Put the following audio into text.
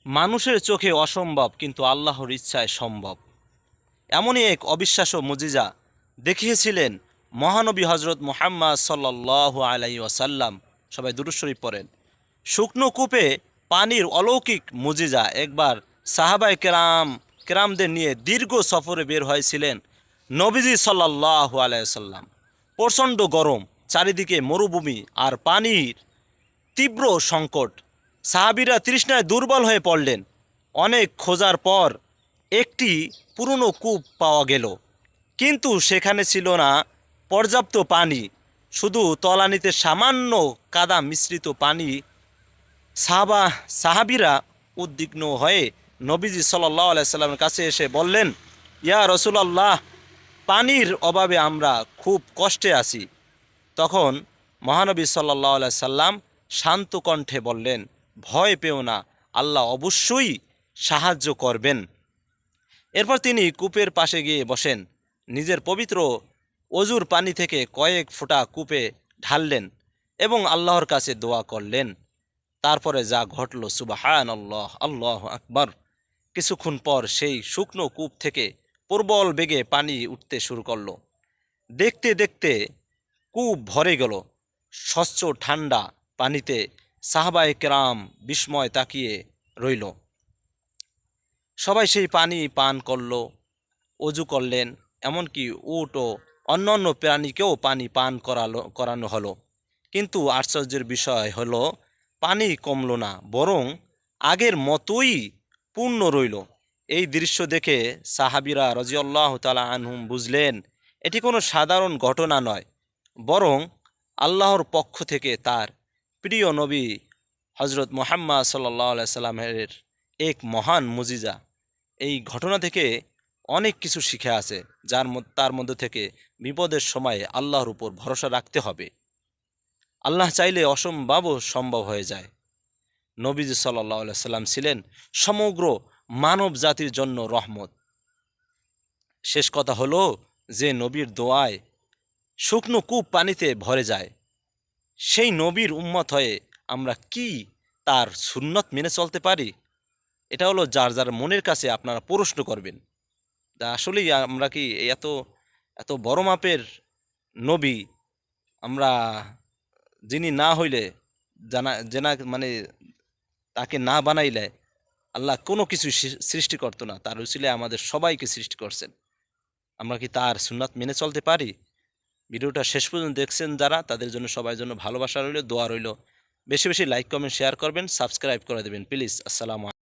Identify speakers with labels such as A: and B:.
A: মানুষের চোখে অসম্ভব কিন্তু আল্লাহর ইচ্ছায় সম্ভব। এমনই এক অবিশ্বাস্য মুজিজা দেখিয়েছিলেন মহানবী হজরত মুহাম্মদ সাল্লাল্লাহু আলাইহি ওয়াসাল্লাম। সবাই দুরূদ শরীফ পড়েন। শুকনো কূপে পানির অলৌকিক মুজিজা। একবার সাহাবায়ে কেরামদের নিয়ে দীর্ঘ সফরে বের হয়েছিলেন নবীজি সাল্লাল্লাহু আলাইহি ওয়াসাল্লাম। প্রচণ্ড গরম, চারিদিকে মরুভূমি আর পানির তীব্র সংকট। সাহাবীরা তৃষ্ণায় দুর্বল হয়ে পড়লেন। অনেক খোঁজার পর একটি পুরনো কূপ পাওয়া গেল, কিন্তু সেখানে ছিল না পর্যাপ্ত পানি, শুধু তলানিতে সামান্য কাদা মিশ্রিত পানি। সাহাবীরা উদ্বিগ্ন হয়ে নবীজি সাল্লাল্লাহু আলাইহি সাল্লামের কাছে এসে বললেন, ইয়া রাসূলুল্লাহ, পানির অভাবে আমরা খুব কষ্টে আছি। তখন মহানবী সাল্লাল্লাহু আলাইহি সাল্লাম শান্ত কণ্ঠে বললেন, ভয় পেও না, আল্লাহ অবশ্যই সাহায্য করবেন। এরপর তিনি কূপের পাশে গিয়ে বসেন, নিজের পবিত্র অজুর পানি থেকে কয়েক ফোঁটা কূপে ঢাললেন এবং আল্লাহর কাছে দোয়া করলেন। তারপরে যা ঘটল, সুবহানাল্লাহ, আল্লাহু আকবার। কিছুক্ষণ পর সেই শুকনো কূপ থেকে প্রবল বেগে পানি উঠতে শুরু করল। দেখতে দেখতে কূপ ভরে গেল স্বচ্ছ ঠান্ডা পানিতে। সাহাবায়ে কেরাম বিস্ময় তাকিয়ে রইল। সবাই সেই পানি পান করল, অজু করলেন, এমনকি উট ও অন্যান্য প্রাণীকেও পানি পান করানো হলো। কিন্তু আশ্চর্যের বিষয় হলো, পানি কমল না, বরং আগের মতোই পূর্ণ রইল। এই দৃশ্য দেখে সাহাবীরা রাদিয়াল্লাহু তাআলা আনহুম বুঝলেন, এটি কোনো সাধারণ ঘটনা নয়, বরং আল্লাহর পক্ষ থেকে তার প্রিয় নবী হজরত মুহাম্মদ সাল্লাল্লাহু আলাইহি সাল্লামের এক মহান মুজিজা। এই ঘটনা থেকে অনেক কিছু শিখে আছে, তার মধ্যে থেকে বিপদের সময়ে আল্লাহর উপর ভরসা রাখতে হবে। আল্লাহ চাইলে অসম্ভবও সম্ভব হয়ে যায়। নবীজি সাল্লাল্লাহু আলাইহি সাল্লাম ছিলেন সমগ্র মানব জাতির জন্য রহমত। শেষ কথা হলো, যে নবীর দোয়ায় শুকনো কূপ পানিতে ভরে যায়, সেই নবীর উম্মত হয়ে আমরা কি তার সুন্নত মেনে চলতে পারি? এটা হলো যার যার মনের কাছে আপনারা প্রশ্ন করবেন। তা আসলেই আমরা কি এত এত বড় মাপের নবী, আমরা যিনি না হইলে জেনা মানে তাকে না বানাইলে আল্লাহ কোনো কিছু সৃষ্টি করতো না, তার উসিলায় আমাদের সবাইকে সৃষ্টি করছেন। আমরা কি তার সুন্নাত মেনে চলতে পারি? ভিডিওটা শেষ পর্যন্ত দেখছেন যারা, তাদের জন্য, সবার জন্য ভালোবাসা রইল, দোয়া রইল। বেশি বেশি লাইক, কমেন্ট, শেয়ার করবেন, সাবস্ক্রাইব করে দেবেন প্লিজ। আসসালামু